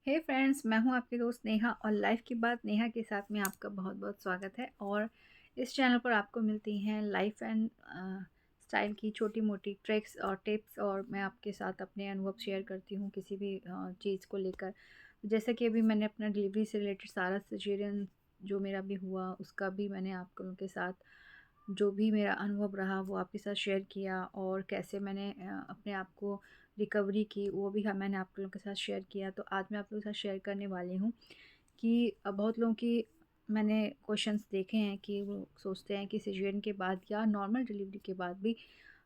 हे friends, मैं हूं आपकी दोस्त नेहा और लाइफ की बात नेहा के साथ में आपका बहुत बहुत स्वागत है। और इस चैनल पर आपको मिलती हैं लाइफ एंड स्टाइल की छोटी मोटी ट्रिक्स और टिप्स, और मैं आपके साथ अपने अनुभव शेयर करती हूँ किसी भी चीज़ को लेकर। जैसे कि अभी मैंने अपना डिलीवरी से रिलेटेड सारा सिजेरियन जो मेरा भी हुआ उसका भी मैंने आप लोगों के साथ जो भी मेरा अनुभव रहा वो आपके साथ शेयर किया, और कैसे मैंने अपने आप को रिकवरी की वो भी मैंने आप लोगों के साथ शेयर किया। तो आज मैं आप लोगों के साथ शेयर करने वाली हूँ कि बहुत लोगों की मैंने क्वेश्चंस देखे हैं कि वो सोचते हैं कि सिजेरियन के बाद या नॉर्मल डिलीवरी के बाद भी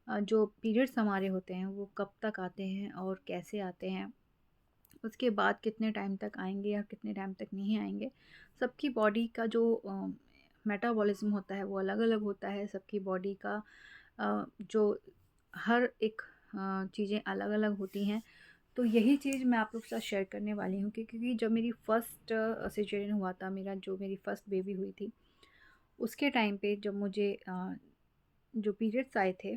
जो पीरियड्स हमारे होते हैं वो कब तक आते हैं और कैसे आते हैं, उसके बाद कितने टाइम तक आएंगे या कितने टाइम तक नहीं आएंगे। सबकी बॉडी का जो मेटाबॉलिज्म होता है वो अलग अलग होता है। सबकी बॉडी का जो हर एक चीज़ें अलग अलग होती हैं। तो यही चीज़ मैं आप लोग के साथ शेयर करने वाली हूँ क्योंकि जब मेरी फ़र्स्ट सिजेरियन हुआ था, मेरी फ़र्स्ट बेबी हुई थी, उसके टाइम पे जब मुझे जो पीरियड्स आए थे,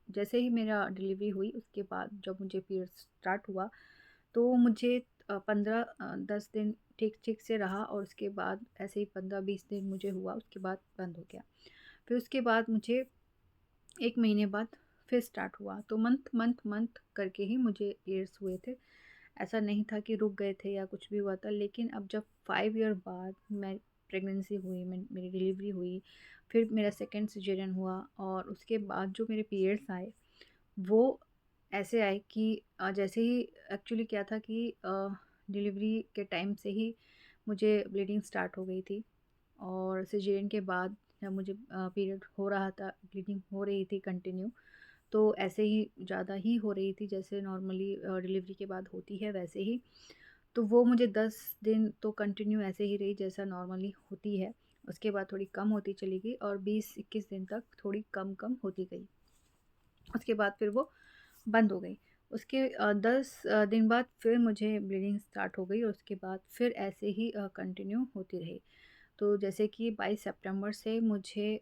जैसे ही मेरा डिलीवरी हुई उसके बाद जब मुझे पीरियड्स स्टार्ट हुआ तो मुझे 10 दिन ठीक ठीक से रहा, और उसके बाद ऐसे ही 15-20 दिन मुझे हुआ, उसके बाद बंद हो गया। फिर उसके बाद मुझे 1 महीने बाद फिर स्टार्ट हुआ। तो मंथ मंथ मंथ करके ही मुझे पीरियड्स हुए थे। ऐसा नहीं था कि रुक गए थे या कुछ भी हुआ था। लेकिन अब जब 5 ईयर बाद मैं प्रेगनेंसी हुई, मेरी डिलीवरी हुई, फिर मेरा सेकंड सिजेरियन हुआ, और उसके बाद जो मेरे पीरियड्स आए वो ऐसे आए कि जैसे ही एक्चुअली क्या था कि डिलीवरी के टाइम से ही मुझे ब्लीडिंग स्टार्ट हो गई थी, और सिजेरियन के बाद जब मुझे पीरियड हो रहा था, ब्लीडिंग हो रही थी कंटिन्यू, तो ऐसे ही ज़्यादा ही हो रही थी जैसे नॉर्मली डिलीवरी के बाद होती है वैसे ही। तो वो मुझे 10 दिन तो कंटिन्यू ऐसे ही रही जैसा नॉर्मली होती है। उसके बाद थोड़ी कम होती चली गई और 20-21 दिन तक थोड़ी कम कम होती गई। उसके बाद फिर वो बंद हो गई। उसके 10 दिन बाद फिर मुझे ब्लीडिंग स्टार्ट हो गई, और उसके बाद फिर ऐसे ही कंटिन्यू होती रही। तो जैसे कि 22 सितंबर से मुझे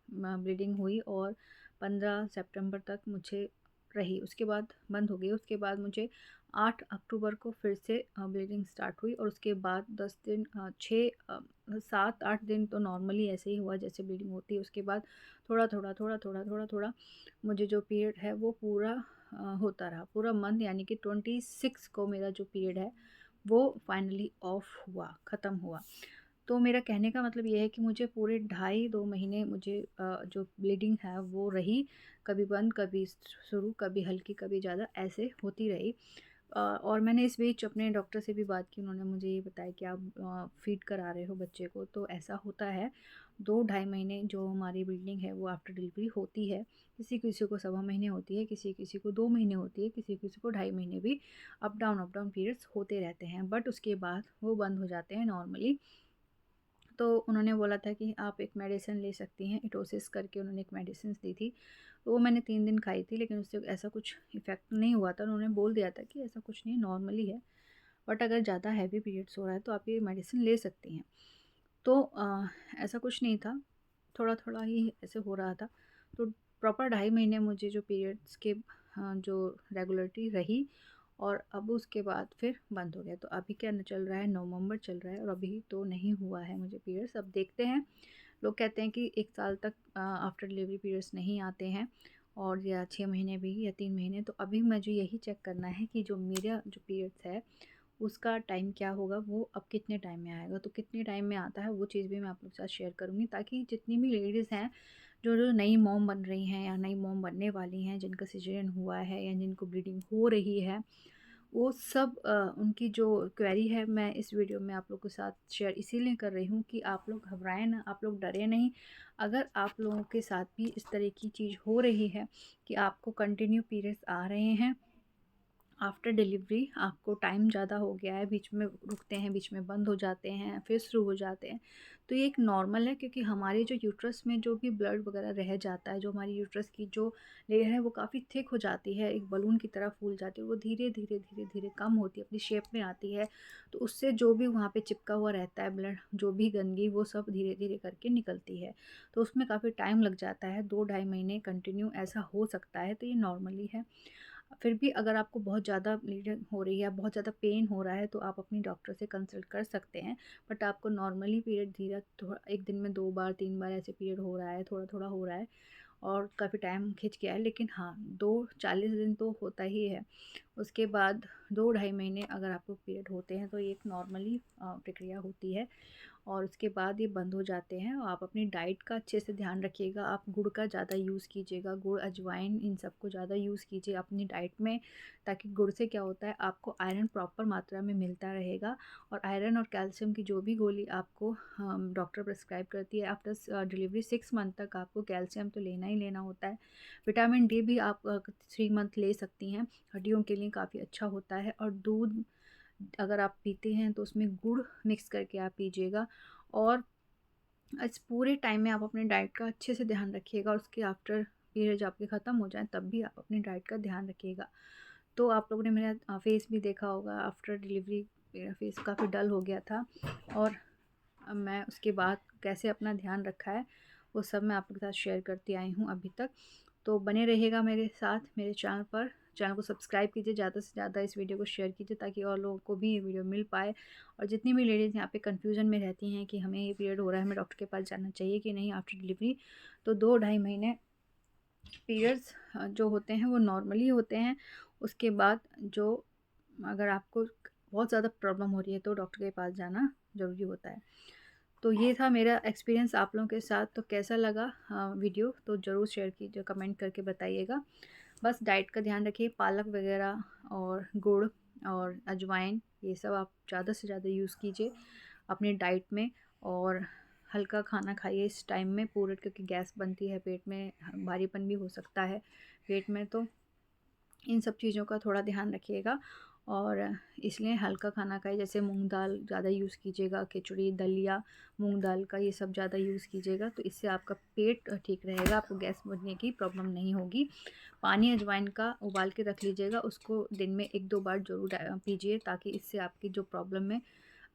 ब्लीडिंग हुई और 15 सितंबर तक मुझे रही, उसके बाद बंद हो गई। उसके बाद मुझे 8 अक्टूबर को फिर से ब्लीडिंग स्टार्ट हुई, और उसके बाद 10 दिन 7-8 दिन तो नॉर्मली ऐसे ही हुआ जैसे ब्लीडिंग होती है। उसके बाद थोड़ा थोड़ा थोड़ा थोड़ा थोड़ा थोड़ा मुझे जो पीरियड है वो पूरा होता रहा पूरा मंथ, यानी कि 26 को मेरा जो पीरियड है वो फाइनली ऑफ हुआ, ख़त्म हुआ। तो मेरा कहने का मतलब ये है कि मुझे पूरे 2.5-2 महीने मुझे जो ब्लीडिंग है वो रही, कभी बंद कभी शुरू, कभी हल्की कभी ज़्यादा, ऐसे होती रही। और मैंने इस बीच अपने डॉक्टर से भी बात की, उन्होंने मुझे ये बताया कि आप फीड करा रहे हो बच्चे को, तो ऐसा होता है। 2-2.5 महीने जो हमारी ब्लीडिंग है वो आफ्टर डिलीवरी होती है। किसी किसी को 1.25 महीने होती है, किसी किसी को 2 महीने होती है, किसी किसी को 2.5 महीने भी अप डाउन पीरियड्स होते रहते हैं, बट उसके बाद वो बंद हो जाते हैं नॉर्मली। तो उन्होंने बोला था कि आप एक मेडिसिन ले सकती हैं, इटोसिस करके उन्होंने एक मेडिसिन दी थी। तो वो मैंने 3 दिन खाई थी, लेकिन उससे ऐसा कुछ इफ़ेक्ट नहीं हुआ था। उन्होंने बोल दिया था कि ऐसा कुछ नहीं, नॉर्मली है, बट अगर ज़्यादा हैवी पीरियड्स हो रहा है तो आप ये मेडिसिन ले सकती हैं। तो ऐसा कुछ नहीं था, थोड़ा थोड़ा ही ऐसे हो रहा था। तो प्रॉपर 2.5 महीने मुझे जो पीरियड्स के जो रेगुलरिटी रही, और अब उसके बाद फिर बंद हो गया। तो अभी क्या चल रहा है, नवंबर चल रहा है, और अभी तो नहीं हुआ है मुझे पीरियड्स। अब देखते हैं, लोग कहते हैं कि 1 साल तक आफ्टर डिलीवरी पीरियड्स नहीं आते हैं, और या 6 महीने भी या 3 महीने। तो अभी मुझे यही चेक करना है कि जो मेरा जो पीरियड्स है उसका टाइम क्या होगा, वो अब कितने टाइम में आएगा। तो कितने टाइम में आता है वो चीज़ भी मैं आप लोग के साथ शेयर करूँगी, ताकि जितनी भी लेडीज़ हैं जो जो नई मॉम बन रही हैं या नई मॉम बनने वाली हैं, जिनका सिजेरियन हुआ है या जिनको ब्लीडिंग हो रही है, वो सब उनकी जो क्वेरी है मैं इस वीडियो में आप लोग के साथ शेयर इसीलिए कर रही हूँ कि आप लोग घबराएं ना, आप लोग डरे नहीं। अगर आप लोगों के साथ भी इस तरह की चीज़ हो रही है कि आपको कंटिन्यू पीरियड्स आ रहे हैं आफ्टर डिलीवरी, आपको टाइम ज़्यादा हो गया है, बीच में रुकते हैं, बीच में बंद हो जाते हैं, फिर शुरू हो जाते हैं, तो ये एक नॉर्मल है। क्योंकि हमारे जो यूट्रस में जो भी ब्लड वगैरह रह जाता है, जो हमारी यूट्रस की जो लेयर है वो काफ़ी थिक हो जाती है, एक बलून की तरह फूल जाती है, वो धीरे धीरे धीरे धीरे कम होती है, अपनी शेप में आती है। तो उससे जो भी वहाँ पे चिपका हुआ रहता है ब्लड, जो भी गंदगी, वो सब धीरे धीरे करके निकलती है। तो उसमें काफ़ी टाइम लग जाता है, 2-2.5 महीने कंटिन्यू ऐसा हो सकता है, तो ये नॉर्मली है। फिर भी अगर आपको बहुत ज़्यादा ब्लीडिंग हो रही है, बहुत ज़्यादा पेन हो रहा है, तो आप अपनी डॉक्टर से कंसल्ट कर सकते हैं। बट आपको नॉर्मली पीरियड धीरे थोड़ा 1 दिन में 2 बार 3 बार ऐसे पीरियड हो रहा है, थोड़ा-थोड़ा हो रहा है और काफ़ी टाइम खिंच गया है, लेकिन हाँ, 2 40 दिन तो होता ही है। उसके बाद 2 ढाई महीने अगर आपको पीरियड होते हैं, तो ये एक नॉर्मली प्रक्रिया होती है और उसके बाद ये बंद हो जाते हैं। और आप अपनी डाइट का अच्छे से ध्यान रखिएगा, आप गुड़ का ज़्यादा यूज़ कीजिएगा, गुड़, अजवाइन इन सब को ज़्यादा यूज़ कीजिए अपनी डाइट में, ताकि गुड़ से क्या होता है, आपको आयरन प्रॉपर मात्रा में मिलता रहेगा। और आयरन और कैल्शियम की जो भी गोली आपको डॉक्टर प्रिस्क्राइब करती है, आफ्टर डिलीवरी 6 मंथ तक आपको कैल्शियम तो लेना ही लेना होता है। विटामिन डी भी आप 3 मंथ ले सकती हैं, हड्डियों के लिए काफ़ी अच्छा होता है। और दूध अगर आप पीते हैं तो उसमें गुड़ मिक्स करके आप पीजिएगा। और इस पूरे टाइम में आप अपने डाइट का अच्छे से ध्यान रखिएगा, और उसके आफ्टर पीरियड जब आपके ख़त्म हो जाए तब भी आप अपनी डाइट का ध्यान रखिएगा। तो आप लोगों ने मेरा फेस भी देखा होगा, आफ्टर डिलीवरी मेरा फेस काफ़ी डल हो गया था, और मैं उसके बाद कैसे अपना ध्यान रखा है वो सब मैं आपके साथ शेयर करती आई हूँ अभी तक। तो बने रहिएगा मेरे साथ मेरे चैनल पर। चैनल को सब्सक्राइब कीजिए, ज़्यादा से ज़्यादा इस वीडियो को शेयर कीजिए, ताकि और लोगों को भी ये वीडियो मिल पाए। और जितनी भी लेडीज़ यहाँ पे कन्फ्यूजन में रहती हैं कि हमें ये पीरियड हो रहा है, हमें डॉक्टर के पास जाना चाहिए कि नहीं आफ्टर डिलीवरी, तो 2 ढाई महीने पीरियड्स जो होते हैं वो नॉर्मली होते हैं। उसके बाद जो अगर आपको बहुत ज़्यादा प्रॉब्लम हो रही है तो डॉक्टर के पास जाना ज़रूरी होता है। तो ये था मेरा एक्सपीरियंस आप लोगों के साथ। तो कैसा लगा वीडियो, तो ज़रूर शेयर कीजिए, कमेंट करके बताइएगा। बस डाइट का ध्यान रखिए, पालक वगैरह और गुड़ और अजवाइन ये सब आप ज़्यादा से ज़्यादा यूज़ कीजिए अपनी डाइट में। और हल्का खाना खाइए इस टाइम में पूरे, क्योंकि गैस बनती है पेट में, भारीपन भी हो सकता है पेट में, तो इन सब चीज़ों का थोड़ा ध्यान रखिएगा। और इसलिए हल्का खाना खाइए, जैसे मूंग दाल ज़्यादा यूज़ कीजिएगा, खिचड़ी, दलिया, मूंग दाल का ये सब ज़्यादा यूज़ कीजिएगा, तो इससे आपका पेट ठीक रहेगा, आपको गैस बनने की प्रॉब्लम नहीं होगी। पानी अजवाइन का उबाल के रख लीजिएगा, उसको दिन में 1-2 बार ज़रूर पीजिए, ताकि इससे आपकी जो प्रॉब्लम है,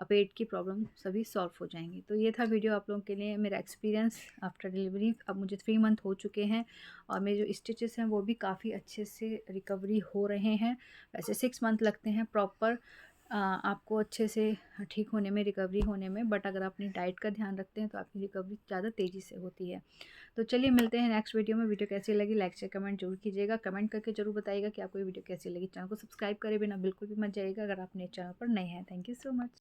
पेट की प्रॉब्लम सभी सॉल्व हो जाएंगी। तो ये था वीडियो आप लोगों के लिए, मेरा एक्सपीरियंस आफ्टर डिलीवरी। अब मुझे 3 मंथ हो चुके हैं और मेरे जो स्टिचेस हैं वो भी काफ़ी अच्छे से रिकवरी हो रहे हैं। वैसे 6 मंथ लगते हैं प्रॉपर आपको अच्छे से ठीक होने में, रिकवरी होने में, बट अगर आप अपनी डाइट का ध्यान रखते हैं तो आपकी रिकवरी ज़्यादा तेज़ी से होती है। तो चलिए मिलते हैं नेक्स्ट वीडियो में। वीडियो कैसी लगी लाइक शेयर कमेंट जरूर कीजिएगा, कमेंट करके जरूर बताइएगा कि आपको ये वीडियो कैसी लगी। चैनल को सब्सक्राइब करे बिना बिल्कुल भी मत जाइएगा अगर आप मेरे चैनल पर नए हैं। Thank you so much.